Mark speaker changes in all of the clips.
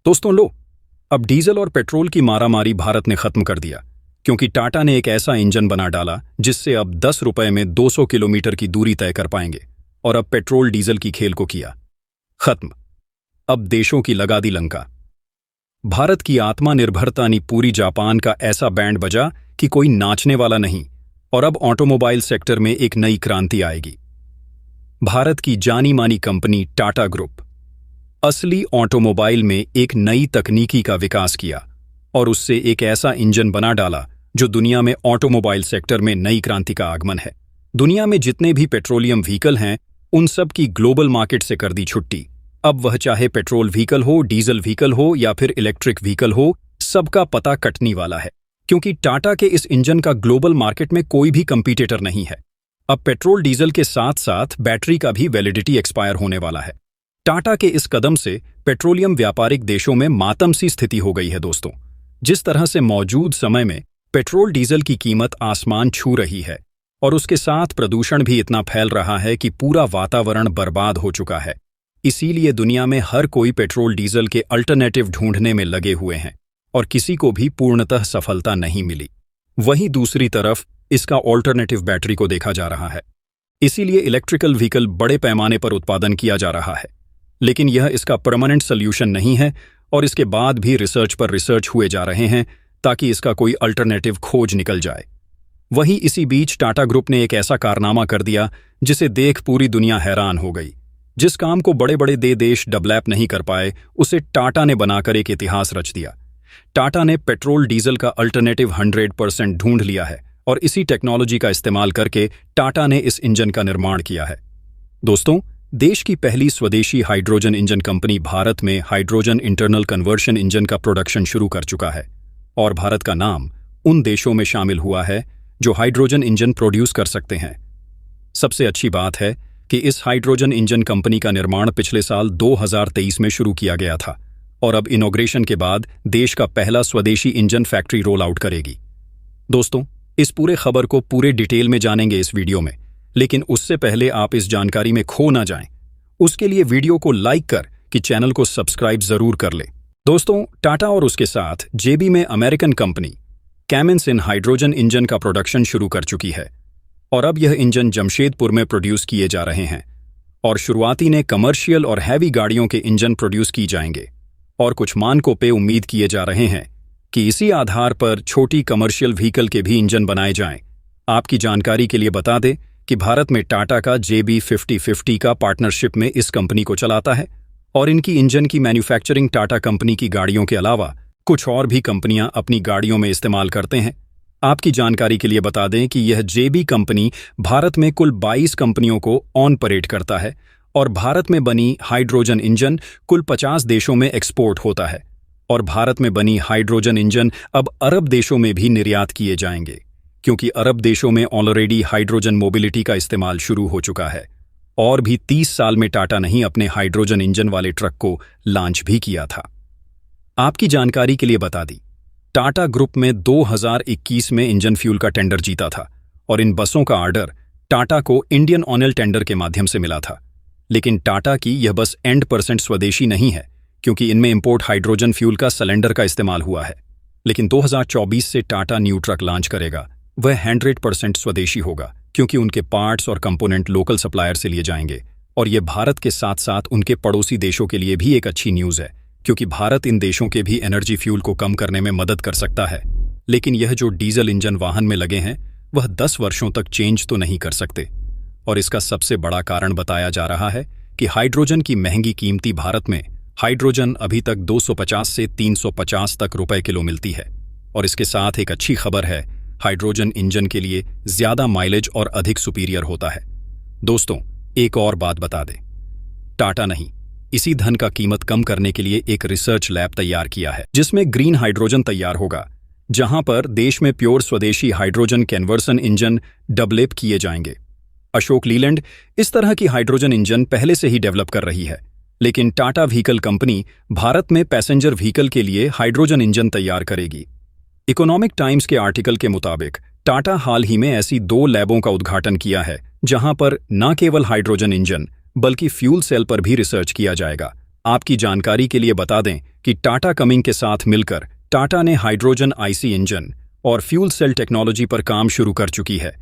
Speaker 1: दोस्तों लो, अब डीजल और पेट्रोल की मारामारी भारत ने खत्म कर दिया, क्योंकि टाटा ने एक ऐसा इंजन बना डाला जिससे अब 10 रुपए में 200 किलोमीटर की दूरी तय कर पाएंगे। और अब पेट्रोल डीजल की खेल को किया खत्म। अब देशों की लगा दी लंका। भारत की आत्मनिर्भरता ने पूरी जापान का ऐसा बैंड बजा कि कोई नाचने वाला नहीं। और अब ऑटोमोबाइल सेक्टर में एक नई क्रांति आएगी। भारत की जानी मानी कंपनी टाटा ग्रुप असली ऑटोमोबाइल में एक नई तकनीकी का विकास किया और उससे एक ऐसा इंजन बना डाला जो दुनिया में ऑटोमोबाइल सेक्टर में नई क्रांति का आगमन है। दुनिया में जितने भी पेट्रोलियम व्हीकल हैं, उन सब की ग्लोबल मार्केट से कर दी छुट्टी। अब वह चाहे पेट्रोल व्हीकल हो, डीजल व्हीकल हो या फिर इलेक्ट्रिक व्हीकल हो, सबका पता कटने वाला है, क्योंकि टाटा के इस इंजन का ग्लोबल मार्केट में कोई भी कंपीटिटर नहीं है। अब पेट्रोल डीजल के साथ साथ बैटरी का भी वैलिडिटी एक्सपायर होने वाला है। टाटा के इस कदम से पेट्रोलियम व्यापारिक देशों में मातम सी स्थिति हो गई है। दोस्तों, जिस तरह से मौजूद समय में पेट्रोल डीजल की कीमत आसमान छू रही है और उसके साथ प्रदूषण भी इतना फैल रहा है कि पूरा वातावरण बर्बाद हो चुका है, इसीलिए दुनिया में हर कोई पेट्रोल डीजल के अल्टरनेटिव ढूंढने में लगे हुए हैं और किसी को भी पूर्णतः सफलता नहीं मिली। वहीं दूसरी तरफ इसका ऑल्टरनेटिव बैटरी को देखा जा रहा है, इसीलिए इलेक्ट्रिकल व्हीकल बड़े पैमाने पर उत्पादन किया जा रहा है। लेकिन यह इसका परमानेंट सॉल्यूशन नहीं है और इसके बाद भी रिसर्च पर रिसर्च हुए जा रहे हैं ताकि इसका कोई अल्टरनेटिव खोज निकल जाए। वहीं इसी बीच टाटा ग्रुप ने एक ऐसा कारनामा कर दिया जिसे देख पूरी दुनिया हैरान हो गई। जिस काम को बड़े बड़े देश डेवलप नहीं कर पाए, उसे टाटा ने बनाकर एक इतिहास रच दिया। टाटा ने पेट्रोल डीजल का अल्टरनेटिव 100% ढूंढ लिया है और इसी टेक्नोलॉजी का इस्तेमाल करके टाटा ने इस इंजन का निर्माण किया है। दोस्तों, देश की पहली स्वदेशी हाइड्रोजन इंजन कंपनी भारत में हाइड्रोजन इंटरनल कन्वर्शन इंजन का प्रोडक्शन शुरू कर चुका है और भारत का नाम उन देशों में शामिल हुआ है जो हाइड्रोजन इंजन प्रोड्यूस कर सकते हैं। सबसे अच्छी बात है कि इस हाइड्रोजन इंजन कंपनी का निर्माण पिछले साल 2023 में शुरू किया गया था और अब इनॉग्रेशन के बाद देश का पहला स्वदेशी इंजन फैक्ट्री रोल आउट करेगी। दोस्तों, इस पूरे खबर को पूरे डिटेल में जानेंगे इस वीडियो में, लेकिन उससे पहले आप इस जानकारी में खो ना जाएं, उसके लिए वीडियो को लाइक कर कि चैनल को सब्सक्राइब जरूर कर ले। दोस्तों, टाटा और उसके साथ जेबी में अमेरिकन कंपनी कैमिंस इन हाइड्रोजन इंजन का प्रोडक्शन शुरू कर चुकी है और अब यह इंजन जमशेदपुर में प्रोड्यूस किए जा रहे हैं और शुरुआती ने कमर्शियल और हैवी गाड़ियों के इंजन प्रोड्यूस की जाएंगे और कुछ मानकों पे उम्मीद किए जा रहे हैं कि इसी आधार पर छोटी कमर्शियल व्हीकल के भी इंजन बनाए जाएं। आपकी जानकारी के लिए बता दें कि भारत में टाटा का JB 50-50 का पार्टनरशिप में इस कंपनी को चलाता है और इनकी इंजन की मैन्युफैक्चरिंग टाटा कंपनी की गाड़ियों के अलावा कुछ और भी कंपनियां अपनी गाड़ियों में इस्तेमाल करते हैं। आपकी जानकारी के लिए बता दें कि यह JB कंपनी भारत में कुल 22 कंपनियों को ऑन परेट करता है और भारत में बनी हाइड्रोजन इंजन कुल 50 देशों में एक्सपोर्ट होता है और भारत में बनी हाइड्रोजन इंजन अब अरब देशों में भी निर्यात किए जाएंगे, क्योंकि अरब देशों में ऑलरेडी हाइड्रोजन मोबिलिटी का इस्तेमाल शुरू हो चुका है और भी 30 साल में टाटा नहीं अपने हाइड्रोजन इंजन वाले ट्रक को लॉन्च भी किया था। आपकी जानकारी के लिए बता दी, टाटा ग्रुप में 2021 में इंजन फ्यूल का टेंडर जीता था और इन बसों का ऑर्डर टाटा को इंडियन ऑयल टेंडर के माध्यम से मिला था। लेकिन टाटा की यह बस एंड % स्वदेशी नहीं है, क्योंकि इनमें इंपोर्ट हाइड्रोजन फ्यूल का सिलेंडर का इस्तेमाल हुआ है। लेकिन 2024 से टाटा न्यू ट्रक लॉन्च करेगा, वह 100% स्वदेशी होगा, क्योंकि उनके पार्ट्स और कंपोनेंट लोकल सप्लायर से लिए जाएंगे। और ये भारत के साथ साथ उनके पड़ोसी देशों के लिए भी एक अच्छी न्यूज़ है, क्योंकि भारत इन देशों के भी एनर्जी फ्यूल को कम करने में मदद कर सकता है। लेकिन यह जो डीजल इंजन वाहन में लगे हैं, वह 10 वर्षों तक चेंज तो नहीं कर सकते और इसका सबसे बड़ा कारण बताया जा रहा है कि हाइड्रोजन की महंगी कीमती भारत में हाइड्रोजन अभी तक 250 से 350 तक रुपए किलो मिलती है। और इसके साथ एक अच्छी खबर है, हाइड्रोजन इंजन के लिए ज्यादा माइलेज और अधिक सुपीरियर होता है। दोस्तों, एक और बात बता दें, टाटा नहीं, इसी धन का कीमत कम करने के लिए एक रिसर्च लैब तैयार किया है जिसमें ग्रीन हाइड्रोजन तैयार होगा, जहां पर देश में प्योर स्वदेशी हाइड्रोजन कन्वर्सन इंजन डेवलप किए जाएंगे। अशोक लीलैंड इस तरह की हाइड्रोजन इंजन पहले से ही डेवलप कर रही है, लेकिन टाटा व्हीकल कंपनी भारत में पैसेंजर व्हीकल के लिए हाइड्रोजन इंजन तैयार करेगी। इकोनॉमिक टाइम्स के आर्टिकल के मुताबिक टाटा हाल ही में ऐसी 2 लैबों का उद्घाटन किया है जहां पर न केवल हाइड्रोजन इंजन बल्कि फ्यूल सेल पर भी रिसर्च किया जाएगा आपकी जानकारी के लिए बता दें कि टाटा कमिंग के साथ मिलकर टाटा ने हाइड्रोजन आईसी इंजन और फ्यूल सेल टेक्नोलॉजी पर काम शुरू कर चुकी है।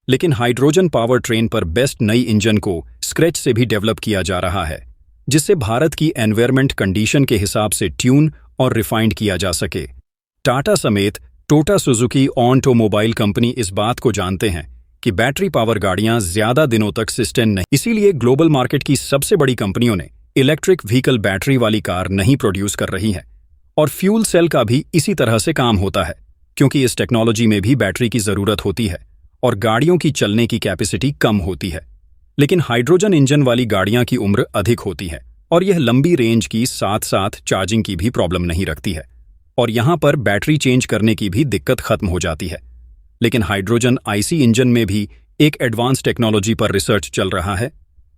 Speaker 1: लेकिन हाइड्रोजन पावर ट्रेन पर बेस्ट नई इंजन को स्क्रैच से भी डेवलप किया जा रहा है, जिससे भारत की एनवायरमेंट कंडीशन के हिसाब से ट्यून और रिफाइंड किया जा सके। टाटा समेत टोटा सुजुकी ऑटोमोबाइल कंपनी इस बात को जानते हैं कि बैटरी पावर गाड़ियां ज्यादा दिनों तक सस्टेन नहीं, इसीलिए ग्लोबल मार्केट की सबसे बड़ी कंपनियों ने इलेक्ट्रिक व्हीकल बैटरी वाली कार नहीं प्रोड्यूस कर रही हैं। और फ्यूल सेल का भी इसी तरह से काम होता है, क्योंकि इस टेक्नोलॉजी में भी बैटरी की जरूरत होती है और गाड़ियों की चलने की कैपेसिटी कम होती है। लेकिन हाइड्रोजन इंजन वाली गाड़ियां की उम्र अधिक होती है और यह लंबी रेंज की साथ साथ चार्जिंग की भी प्रॉब्लम नहीं रखती है, और यहां पर बैटरी चेंज करने की भी दिक्कत खत्म हो जाती है। लेकिन हाइड्रोजन आईसी इंजन में भी एक एडवांस टेक्नोलॉजी पर रिसर्च चल रहा है,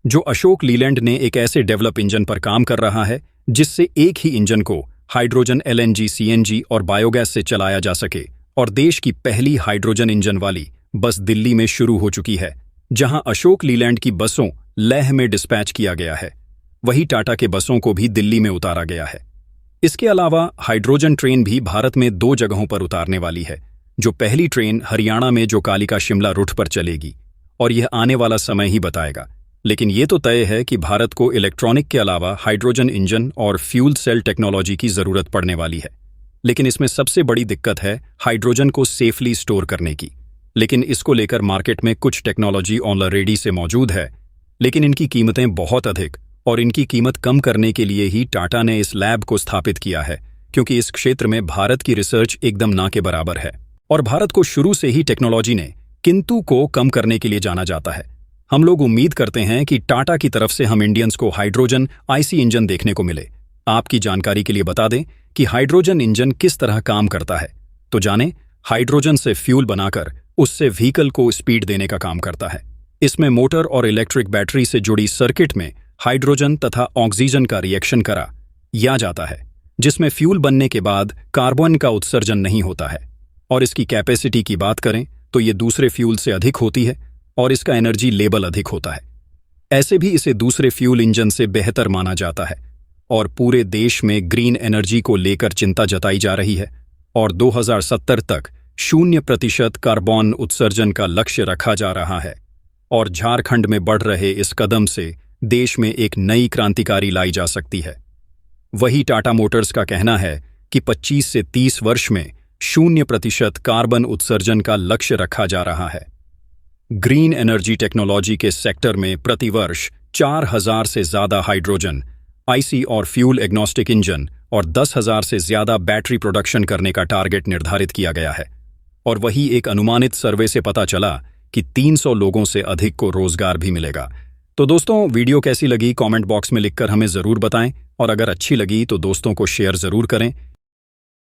Speaker 1: जो अशोक लीलैंड ने एक ऐसे डेवलप इंजन पर काम कर रहा है जिससे एक ही इंजन को हाइड्रोजन एलएनजी, सीएनजी और बायोगैस से चलाया जा सके। और देश की पहली हाइड्रोजन इंजन वाली बस दिल्ली में शुरू हो चुकी है, जहां अशोक लीलैंड की बसों लेह में डिस्पैच किया गया है, वही टाटा के बसों को भी दिल्ली में उतारा गया है। इसके अलावा हाइड्रोजन ट्रेन भी भारत में 2 जगहों पर उतारने वाली है। जो पहली ट्रेन हरियाणा में जो कालिका शिमला रूट पर चलेगी, और यह आने वाला समय ही बताएगा। लेकिन ये तो तय है कि भारत को इलेक्ट्रॉनिक के अलावा हाइड्रोजन इंजन और फ्यूल सेल टेक्नोलॉजी की जरूरत पड़ने वाली है। लेकिन इसमें सबसे बड़ी दिक्कत है हाइड्रोजन को सेफली स्टोर करने की। लेकिन इसको लेकर मार्केट में कुछ टेक्नोलॉजी ऑलरेडी से मौजूद है, लेकिन इनकी कीमतें बहुत अधिक, और इनकी कीमत कम करने के लिए ही टाटा ने इस लैब को स्थापित किया है, क्योंकि इस क्षेत्र में भारत की रिसर्च एकदम ना के बराबर है। और भारत को शुरू से ही टेक्नोलॉजी ने किंतु को कम करने के लिए जाना जाता है। हम लोग उम्मीद करते हैं कि टाटा की तरफ से हम इंडियंस को हाइड्रोजन आईसी इंजन देखने को मिले। आपकी जानकारी के लिए बता दें कि हाइड्रोजन इंजन किस तरह काम करता है, तो जानें। हाइड्रोजन से फ्यूल बनाकर उससे व्हीकल को स्पीड देने का काम करता है। इसमें मोटर और इलेक्ट्रिक बैटरी से जुड़ी सर्किट में हाइड्रोजन तथा ऑक्सीजन का रिएक्शन करा या जाता है, जिसमें फ्यूल बनने के बाद कार्बन का उत्सर्जन नहीं होता है। और इसकी कैपेसिटी की बात करें तो ये दूसरे फ्यूल से अधिक होती है और इसका एनर्जी लेवल अधिक होता है। ऐसे भी इसे दूसरे फ्यूल इंजन से बेहतर माना जाता है, और पूरे देश में ग्रीन एनर्जी को लेकर चिंता जताई जा रही है और 2070 तक 0% कार्बन उत्सर्जन का लक्ष्य रखा जा रहा है। और झारखंड में बढ़ रहे इस कदम से देश में एक नई क्रांतिकारी लाई जा सकती है। वही टाटा मोटर्स का कहना है कि 25 से 30 वर्ष में 0% कार्बन उत्सर्जन का लक्ष्य रखा जा रहा है। ग्रीन एनर्जी टेक्नोलॉजी के सेक्टर में प्रतिवर्ष 4000 से ज्यादा हाइड्रोजन आईसी और फ्यूल एग्नोस्टिक इंजन और 10,000 से ज्यादा बैटरी प्रोडक्शन करने का टारगेट निर्धारित किया गया है। और वही एक अनुमानित सर्वे से पता चला कि 300 लोगों से अधिक को रोजगार भी मिलेगा। तो दोस्तों, वीडियो कैसी लगी कमेंट बॉक्स में लिखकर हमें जरूर बताएं, और अगर अच्छी लगी तो दोस्तों को शेयर जरूर करें।